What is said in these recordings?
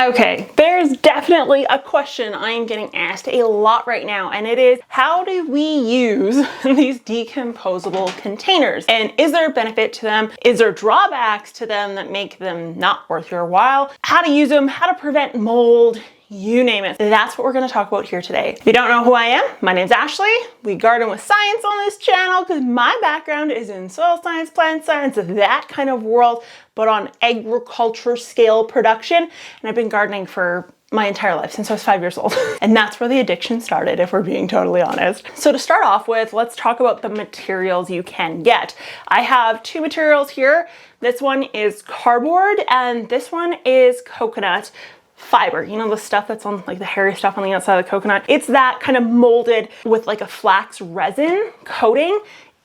Okay, there's definitely a question I am getting asked a lot right now, and it is, how do we use these decomposable containers? And is there a benefit to them? Is there drawbacks to them that make them not worth your while? How to use them, how to prevent mold, you name it. That's what we're going to talk about here today. If you don't know who I am, my name's Ashley. We garden with science on this channel because my background is in soil science, plant science, that kind of world, but on agriculture scale production. And I've been gardening for my entire life, since I was 5 years old. And that's where the addiction started, if we're being totally honest. So to start off with, let's talk about the materials you can get. I have two materials here. This one is cardboard and this one is coconut fiber. You know, the stuff that's on, like the hairy stuff on the outside of the coconut? It's that kind of molded with like a flax resin coating.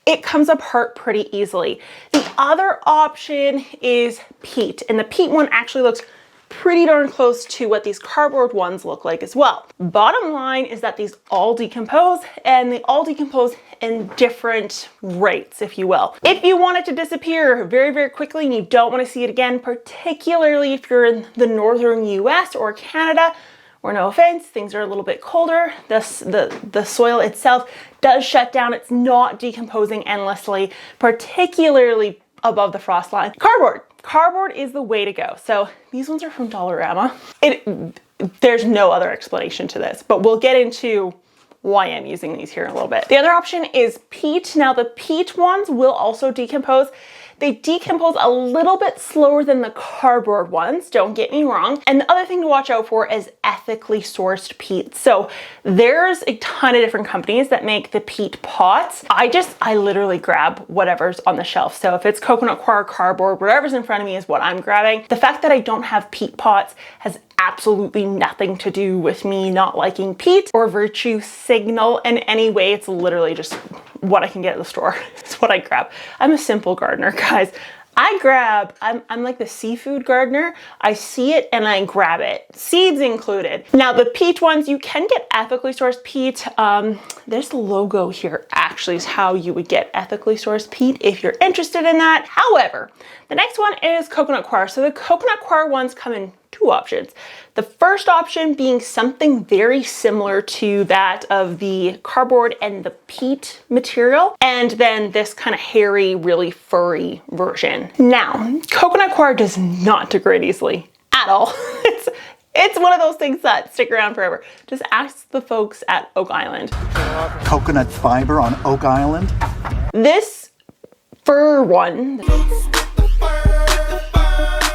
It comes apart pretty easily. The other option is peat, and the peat one actually looks pretty darn close to what these cardboard ones look like as well. Bottom line is that these all decompose, and they all decompose in different rates, if you will. If you want it to disappear very, very quickly and you don't want to see it again, particularly if you're in the northern US or Canada, or no offense, things are a little bit colder, the soil itself does shut down. It's not decomposing endlessly, particularly above the frost line. Cardboard is the way to go. So these ones are from Dollarama. There's no other explanation to this, but we'll get into why I'm using these here in a little bit. The other option is peat. Now the peat ones will also decompose. They decompose a little bit slower than the cardboard ones, don't get me wrong. And the other thing to watch out for is ethically sourced peat. So there's a ton of different companies that make the peat pots. I literally grab whatever's on the shelf. So if it's coconut coir, cardboard, whatever's in front of me is what I'm grabbing. The fact that I don't have peat pots has absolutely nothing to do with me not liking peat or virtue signal in any way. It's literally just what I can get at the store. It's what I grab. I'm a simple gardener, guys. I'm like the seafood gardener. I see it and I grab it, seeds included. Now the peat ones, you can get ethically sourced peat. There's the logo here actually is how you would get ethically sourced peat if you're interested in that. However, the next one is coconut coir. So the coconut coir ones come in two options. The first option being something very similar to that of the cardboard and the peat material, and then this kind of hairy, really furry version. Now, coconut coir does not degrade easily at all. It's one of those things that stick around forever. Just ask the folks at Oak Island. Coconut fiber on Oak Island? This fur one,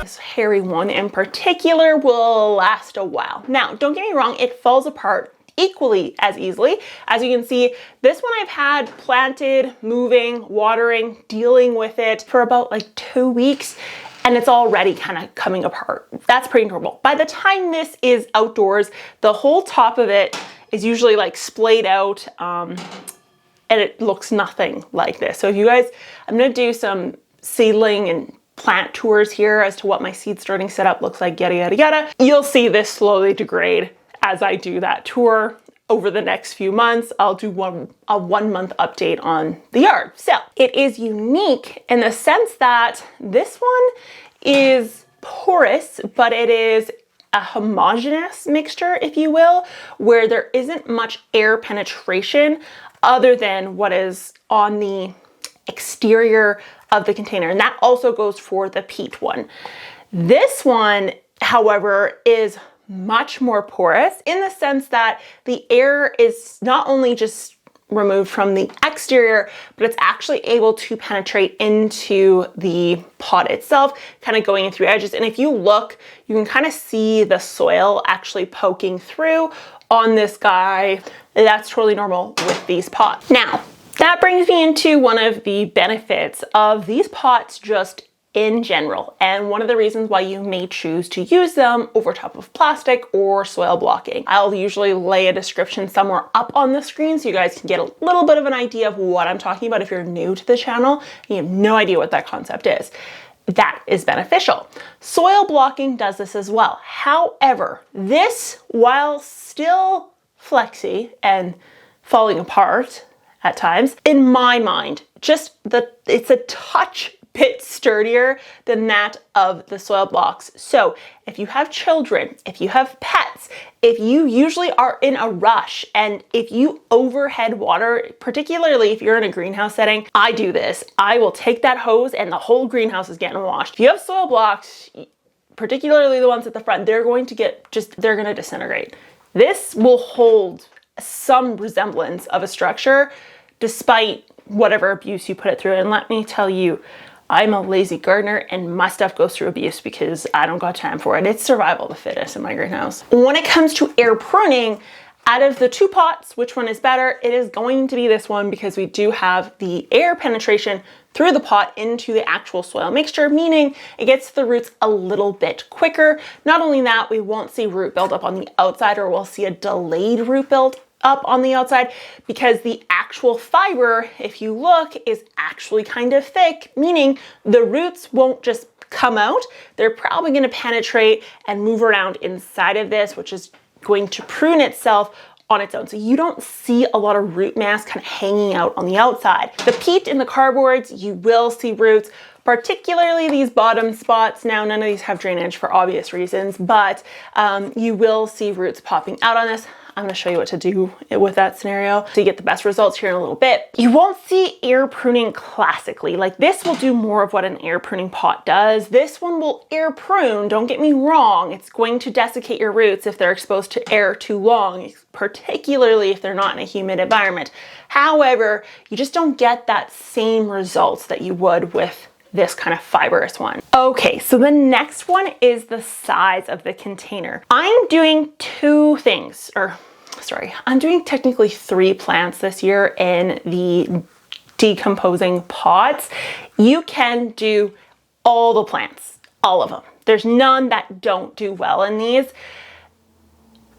this hairy one in particular, will last a while. Now, don't get me wrong, it falls apart equally as easily. As you can see, this one I've had planted, moving, watering, dealing with it for about like 2 weeks, and it's already kind of coming apart. That's pretty normal. By the time this is outdoors, the whole top of it is usually like splayed out, and it looks nothing like this. So if you guys, I'm gonna do some seedling and plant tours here as to what my seed starting setup looks like, yada, yada, yada. You'll see this slowly degrade as I do that tour over the next few months. I'll do a 1 month update on the yard. So it is unique in the sense that this one is porous, but it is a homogeneous mixture, if you will, where there isn't much air penetration other than what is on the exterior of the container. And that also goes for the peat one. This one, however, is much more porous in the sense that the air is not only just removed from the exterior, but it's actually able to penetrate into the pot itself, kind of going in through edges. And if you look, you can kind of see the soil actually poking through on this guy. That's totally normal with these pots. Now, that brings me into one of the benefits of these pots just in general, and one of the reasons why you may choose to use them over top of plastic or soil blocking. I'll usually lay a description somewhere up on the screen so you guys can get a little bit of an idea of what I'm talking about if you're new to the channel and you have no idea what that concept is. That is beneficial. Soil blocking does this as well. However, this, while still flexy and falling apart at times, in my mind, it's a touch bit sturdier than that of the soil blocks. So if you have children, if you have pets, if you usually are in a rush, and if you overhead water, particularly if you're in a greenhouse setting, I do this. I will take that hose and the whole greenhouse is getting washed. If you have soil blocks, particularly the ones at the front, they're going to disintegrate. This will hold some resemblance of a structure despite whatever abuse you put it through. And let me tell you, I'm a lazy gardener and my stuff goes through abuse because I don't got time for it. It's survival of the fittest in my greenhouse. When it comes to air pruning, out of the two pots, which one is better? It is going to be this one because we do have the air penetration through the pot into the actual soil mixture, meaning it gets to the roots a little bit quicker. Not only that, we won't see root buildup on the outside, or we'll see a delayed root build up on the outside because the actual fiber, if you look, is actually kind of thick, meaning the roots won't just come out. They're probably going to penetrate and move around inside of this, which is going to prune itself on its own. So you don't see a lot of root mass kind of hanging out on the outside. The peat in the cardboards, you will see roots, particularly these bottom spots. Now, none of these have drainage for obvious reasons, but you will see roots popping out on this. I'm going to show you what to do with that scenario so you get the best results here in a little bit. You won't see air pruning classically. Like, this will do more of what an air pruning pot does. This one will air prune, don't get me wrong. It's going to desiccate your roots if they're exposed to air too long, particularly if they're not in a humid environment. However, you just don't get that same results that you would with this kind of fibrous one. Okay, so the next one is the size of the container. I'm doing I'm doing technically 3 plants this year in the decomposing pots. You can do all the plants, all of them. There's none that don't do well in these.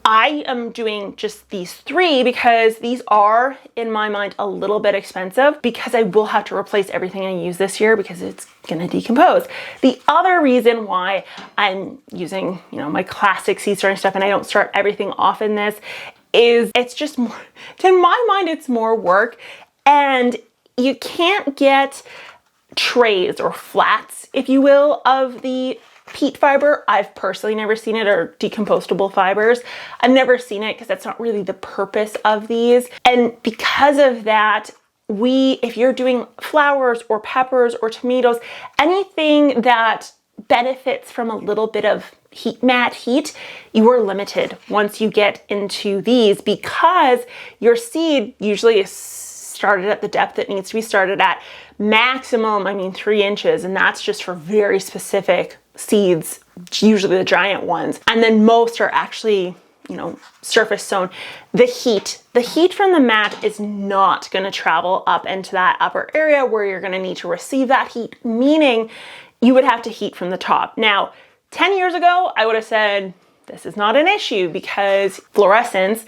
I am doing just these 3 because these are, in my mind, a little bit expensive because I will have to replace everything I use this year because it's gonna decompose. The other reason why I'm using, my classic seed starting stuff and I don't start everything off in this is it's just more, in my mind, it's more work, and you can't get trays or flats, if you will, of the peat fiber. I've personally never seen it, or decompostable fibers. I've never seen it because that's not really the purpose of these. And because of that, if you're doing flowers or peppers or tomatoes, anything that benefits from a little bit of mat heat, you are limited once you get into these because your seed usually is started at the depth it needs to be started at. Maximum, 3 inches, and that's just for very specific seeds, usually the giant ones. And then most are actually, surface sown. The heat from the mat is not going to travel up into that upper area where you're going to need to receive that heat, meaning you would have to heat from the top. Now, 10 years ago, I would have said, this is not an issue because fluorescents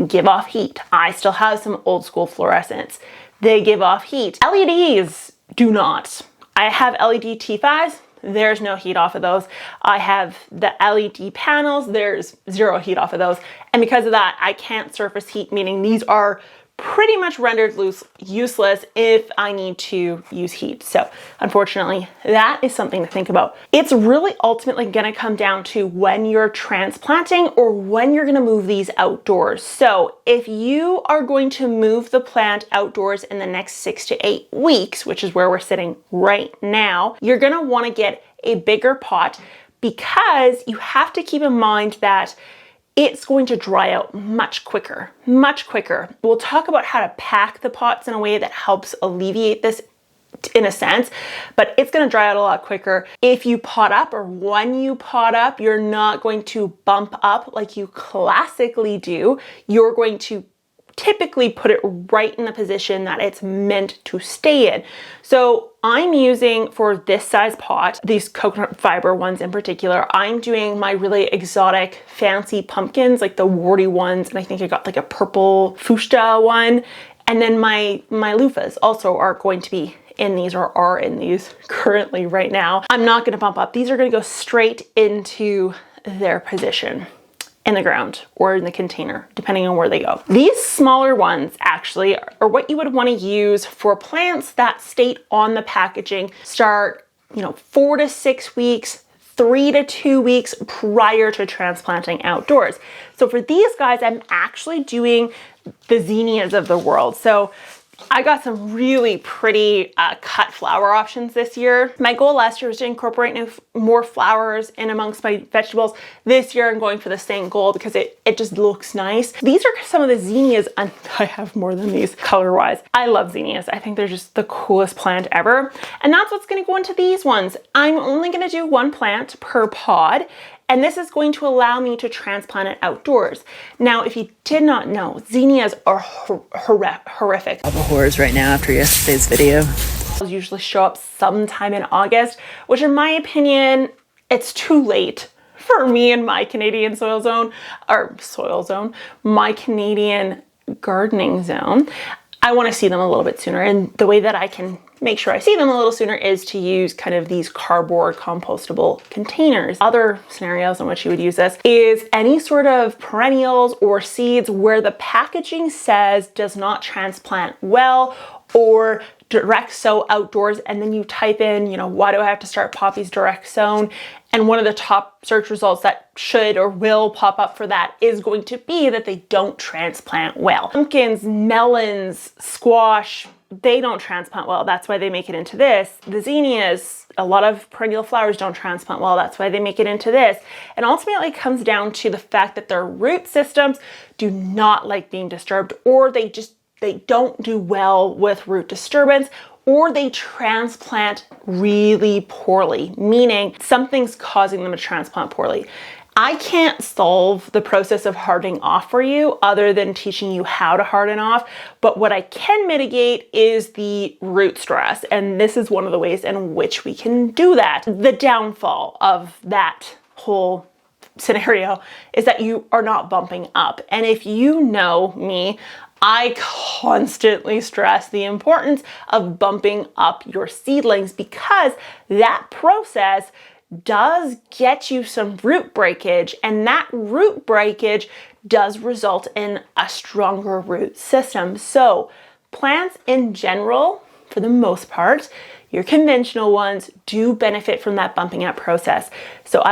give off heat. I still have some old school fluorescents. They give off heat. LEDs do not. I have LED T5s. There's no heat off of those. I have the LED panels. There's 0 heat off of those. And because of that, I can't surface heat, meaning these are pretty much rendered useless if I need to use heat. So unfortunately, that is something to think about. It's really ultimately going to come down to when you're transplanting or when you're going to move these outdoors. So if you are going to move the plant outdoors in the next 6 to 8 weeks, which is where we're sitting right now, you're going to want to get a bigger pot because you have to keep in mind that it's going to dry out much quicker, much quicker. We'll talk about how to pack the pots in a way that helps alleviate this in a sense, but it's going to dry out a lot quicker. If you pot up, or when you pot up, you're not going to bump up like you classically do. You're going to typically put it right in the position that it's meant to stay in. So I'm using, for this size pot, these coconut fiber ones in particular, I'm doing my really exotic fancy pumpkins, like the warty ones, and I think I got like a purple fuchsia one. And then my loofahs also are going to be in these, or are in these currently right now. I'm not gonna bump up. These are gonna go straight into their position in the ground or in the container, depending on where they go. These smaller ones actually are what you would want to use for plants that state on the packaging start 4 to 6 weeks, 3 to 2 weeks prior to transplanting outdoors. So for these guys, I'm actually doing the zinnias of the world. So I got some really pretty cut flower options this year. My goal last year was to incorporate more flowers in amongst my vegetables. This year I'm going for the same goal because it just looks nice. These are some of the zinnias, and I have more than these color-wise. I love zinnias. I think they're just the coolest plant ever. And that's what's gonna go into these ones. I'm only gonna do 1 plant per pod, and this is going to allow me to transplant it outdoors. Now, if you did not know, zinnias are horrific. All the horrors right now after yesterday's video. Those usually show up sometime in August, which in my opinion, it's too late for me in my Canadian my Canadian gardening zone. I want to see them a little bit sooner, and the way that I can make sure I see them a little sooner is to use kind of these cardboard compostable containers. Other scenarios in which you would use this is any sort of perennials or seeds where the packaging says does not transplant well, or direct sow outdoors, and then you type in, why do I have to start poppies direct sown? And one of the top search results that should or will pop up for that is going to be that they don't transplant well. Pumpkins, melons, squash, they don't transplant well. That's why they make it into this. The zinnias, a lot of perennial flowers don't transplant well. That's why they make it into this. And ultimately it comes down to the fact that their root systems do not like being disturbed, or they don't do well with root disturbance, or they transplant really poorly, meaning something's causing them to transplant poorly. I can't solve the process of hardening off for you other than teaching you how to harden off, but what I can mitigate is the root stress, and this is one of the ways in which we can do that. The downfall of that whole scenario is that you are not bumping up. And if you know me, I constantly stress the importance of bumping up your seedlings, because that process does get you some root breakage, and that root breakage does result in a stronger root system. So plants in general, for the most part, your conventional ones do benefit from that bumping up process. So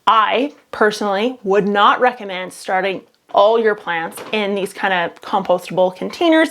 I personally would not recommend starting all your plants in these kind of compostable containers.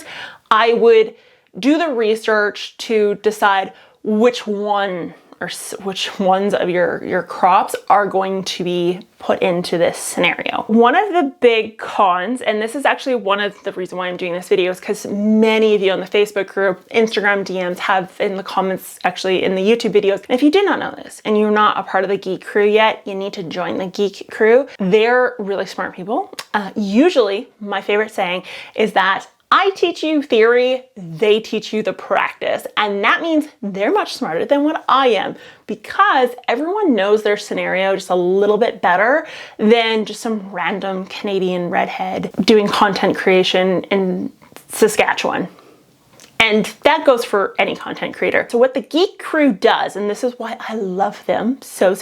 I would do the research to decide which ones of your crops are going to be put into this scenario. One of the big cons, and this is actually one of the reasons why I'm doing this video, is because many of you on the Facebook group, Instagram DMs have in the comments, actually in the YouTube videos. And if you did not know this and you're not a part of the Geek Crew yet, you need to join the Geek Crew. They're really smart people. Usually my favorite saying is that I teach you theory, they teach you the practice. And that means they're much smarter than what I am, because everyone knows their scenario just a little bit better than just some random Canadian redhead doing content creation in Saskatchewan. And that goes for any content creator. So what the Geek Crew does, and this is why I love them so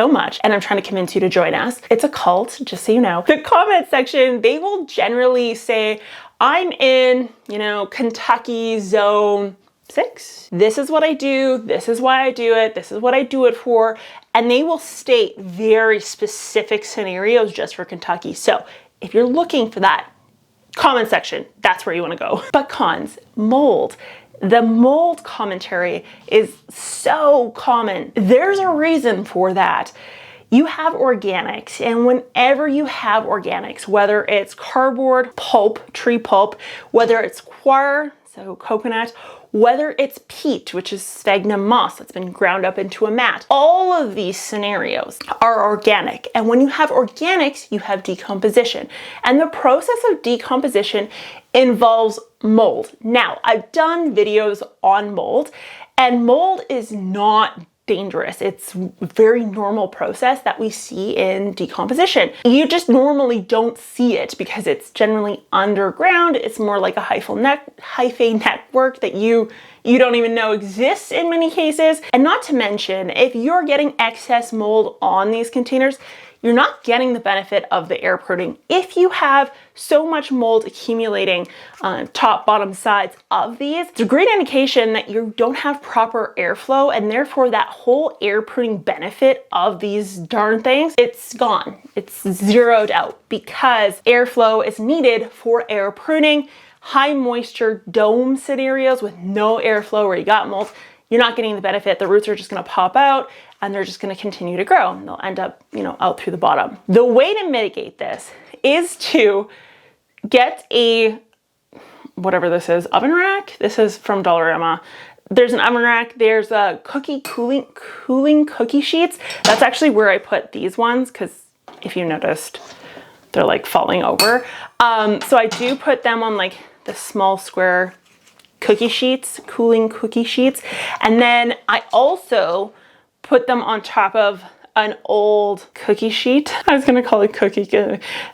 much, and I'm trying to convince you to join us. It's a cult, just so you know. The comment section, they will generally say, I'm in, Kentucky zone 6. This is what I do. This is why I do it. This is what I do it for. And they will state very specific scenarios just for Kentucky. So if you're looking for that comment section, that's where you want to go. But cons, mold. The mold commentary is so common. There's a reason for that. You have organics, and whenever you have organics, whether it's cardboard, pulp, tree pulp, whether it's coir, so coconut, whether it's peat, which is sphagnum moss that's been ground up into a mat, all of these scenarios are organic. And when you have organics, you have decomposition. And the process of decomposition involves mold. Now, I've done videos on mold, and mold is not dangerous. It's a very normal process that we see in decomposition. You just normally don't see it because it's generally underground. It's more like a hyphae network that you don't even know exists in many cases. And not to mention, if you're getting excess mold on these containers, you're not getting the benefit of the air pruning. If you have so much mold accumulating on top, bottom, sides of these, it's a great indication that you don't have proper airflow, and therefore that whole air pruning benefit of these darn things, it's gone. It's zeroed out because airflow is needed for air pruning. High moisture dome scenarios with no airflow where you got mold, you're not getting the benefit. The roots are just going to pop out and they're just going to continue to grow, and they'll end up, out through the bottom. The way to mitigate this is to get a, whatever this is, oven rack. This is from Dollarama. There's an oven rack. There's a cooling cookie sheets. That's actually where I put these ones, because if you noticed, they're like falling over. So I do put them on like the small square cookie sheets, cooling cookie sheets. And then I also put them on top of an old cookie sheet. I was gonna call it cookie.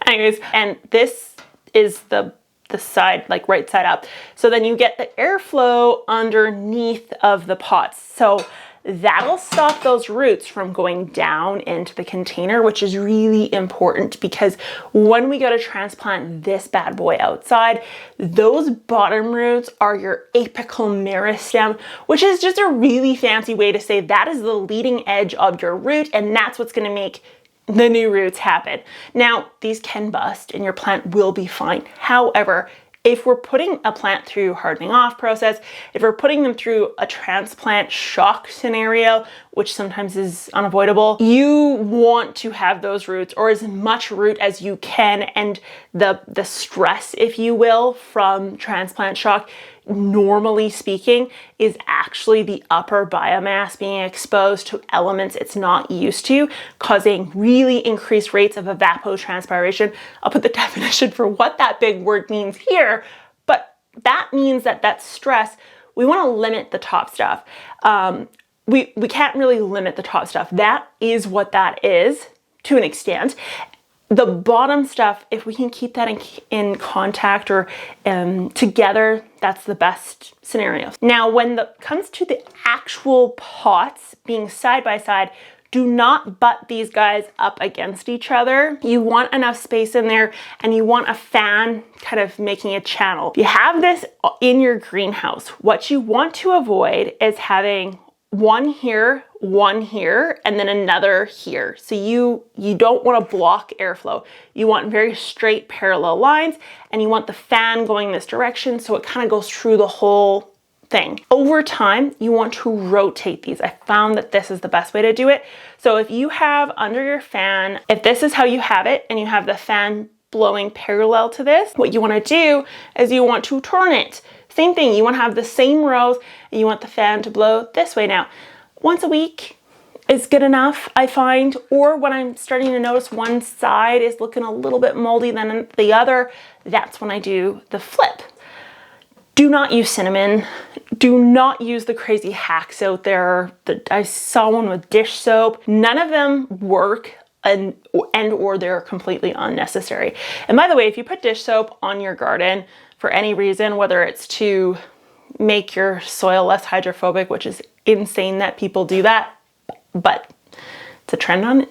Anyways, and this is the side, like right side up. So then you get the airflow underneath of the pots. So that'll stop those roots from going down into the container, which is really important because when we go to transplant this bad boy outside, those bottom roots are your apical meristem, which is just a really fancy way to say that is the leading edge of your root, and that's what's going to make the new roots happen. Now, these can bust and your plant will be fine. However, if we're putting a plant through hardening off process, if we're putting them through a transplant shock scenario, which sometimes is unavoidable, you want to have those roots, or as much root as you can, and the stress, if you will, from transplant shock, normally speaking, is actually the upper biomass being exposed to elements it's not used to, causing really increased rates of evapotranspiration. I'll put the definition for what that big word means here, but that means that stress, we want to limit the top stuff. We can't really limit the top stuff. That is what that is to an extent. The bottom stuff, if we can keep that in contact or together, that's the best scenario. Now, when it comes to the actual pots being side by side, do not butt these guys up against each other. You want enough space in there, and you want a fan kind of making a channel. If you have this in your greenhouse, what you want to avoid is having one here, and then another here. So you don't want to block airflow. You want very straight parallel lines, and you want the fan going this direction so it kind of goes through the whole thing. Over time, you want to rotate these. I found that this is the best way to do it. So if you have under your fan, if this is how you have it, and you have the fan blowing parallel to this, what you want to do is you want to turn it. Same thing, you want to have the same rows, and you want the fan to blow this way. Now, once a week is good enough, I find, or when I'm starting to notice one side is looking a little bit moldy than the other, that's when I do the flip. Do not use cinnamon. Do not use the crazy hacks out there. I saw one with dish soap. None of them work, and or they're completely unnecessary. And by the way, if you put dish soap on your garden for any reason, whether it's to make your soil less hydrophobic, which is insane that people do that, but it's a trend on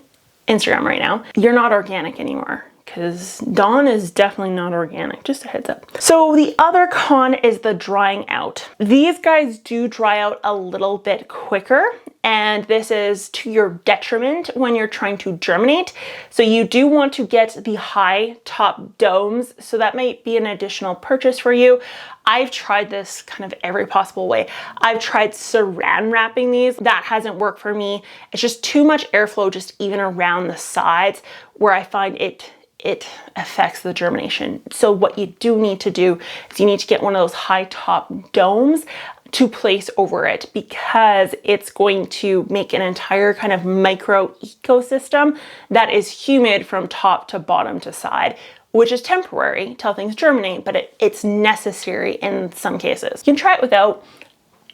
Instagram right now, you're not organic anymore, because Dawn is definitely not organic, just a heads up. So the other con is the drying out. These guys do dry out a little bit quicker, and this is to your detriment when you're trying to germinate. So you do want to get the high top domes, so that might be an additional purchase for you. I've tried this kind of every possible way. I've tried saran wrapping these. That hasn't worked for me. It's just too much airflow just even around the sides, where I find it affects the germination. So what you do need to do is you need to get one of those high top domes to place over it, because it's going to make an entire kind of micro ecosystem that is humid from top to bottom to side, which is temporary till things germinate, but it's necessary in some cases. You can try it without,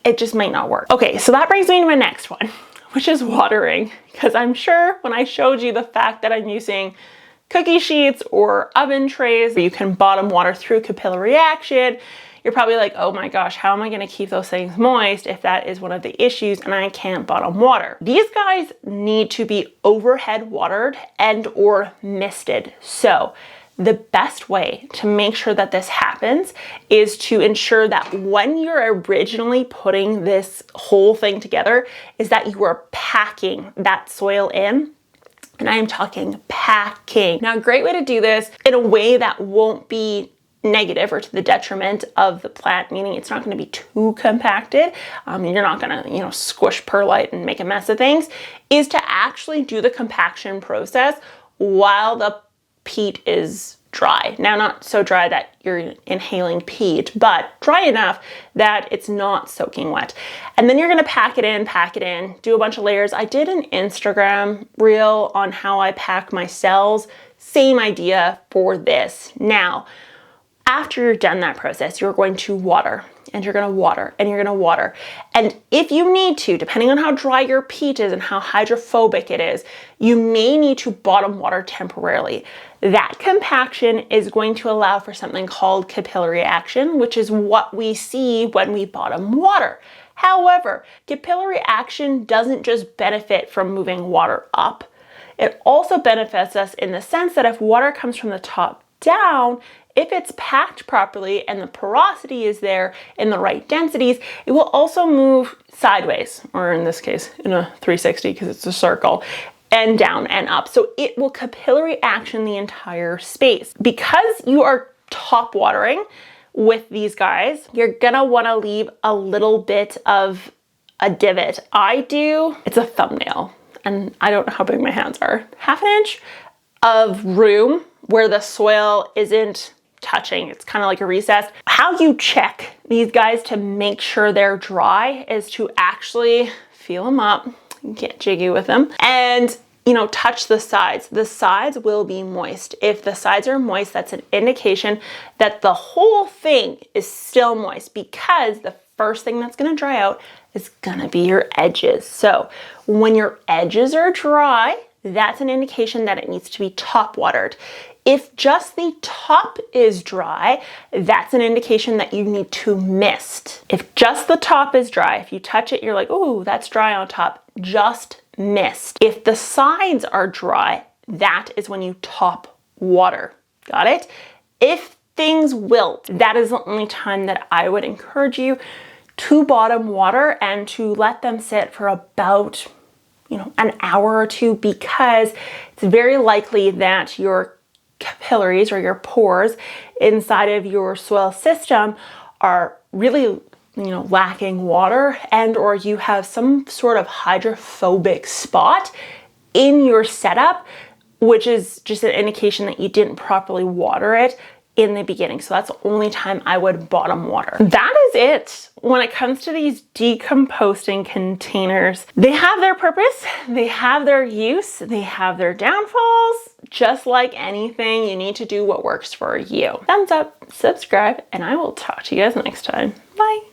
it just might not work. Okay, so that brings me to my next one, which is watering, because I'm sure when I showed you the fact that I'm using cookie sheets or oven trays where you can bottom water through capillary action, you're probably like, oh my gosh, how am I gonna keep those things moist if that is one of the issues and I can't bottom water? These guys need to be overhead watered and or misted. So the best way to make sure that this happens is to ensure that when you're originally putting this whole thing together is that you are packing that soil in. And I am talking packing. Now, a great way to do this in a way that won't be negative or to the detriment of the plant, meaning it's not going to be too compacted. You're not going to, squish perlite and make a mess of things, is to actually do the compaction process while the peat is dry. Now, not so dry that you're inhaling peat, but dry enough that it's not soaking wet. And then you're gonna pack it in, do a bunch of layers. I did an Instagram reel on how I pack my cells. Same idea for this. Now, after you're done that process, you're going to water, and you're gonna water, and you're gonna water. And if you need to, depending on how dry your peat is and how hydrophobic it is, you may need to bottom water temporarily. That compaction is going to allow for something called capillary action, which is what we see when we bottom water. However, capillary action doesn't just benefit from moving water up. It also benefits us in the sense that if water comes from the top down, if it's packed properly and the porosity is there in the right densities, it will also move sideways, or in this case, in a 360 because it's a circle, and down and up. So it will capillary action the entire space. Because you are top watering with these guys, you're gonna wanna leave a little bit of a divot. I do, it's a thumbnail, and I don't know how big my hands are, 1/2 inch of room where the soil isn't touching. It's kind of like a recess. How you check these guys to make sure they're dry is to actually feel them up, get jiggy with them, and touch the sides. The sides will be moist. If the sides are moist, that's an indication that the whole thing is still moist, because the first thing that's going to dry out is going to be your edges. So when your edges are dry, that's an indication that it needs to be top watered. If just the top is dry, that's an indication that you need to mist. If just the top is dry, if you touch it, you're like, oh, that's dry on top, just mist. If the sides are dry, that is when you top water. Got it? If things wilt, that is the only time that I would encourage you to bottom water and to let them sit for about, an hour or two, because it's very likely that your capillaries or your pores inside of your soil system are really lacking water, and or you have some sort of hydrophobic spot in your setup, which is just an indication that you didn't properly water it in the beginning. So that's the only time I would bottom water. That is it when it comes to these decomposting containers. They have their purpose, they have their use, they have their downfalls. Just like anything, you need to do what works for you. Thumbs up, subscribe, and I will talk to you guys next time. Bye.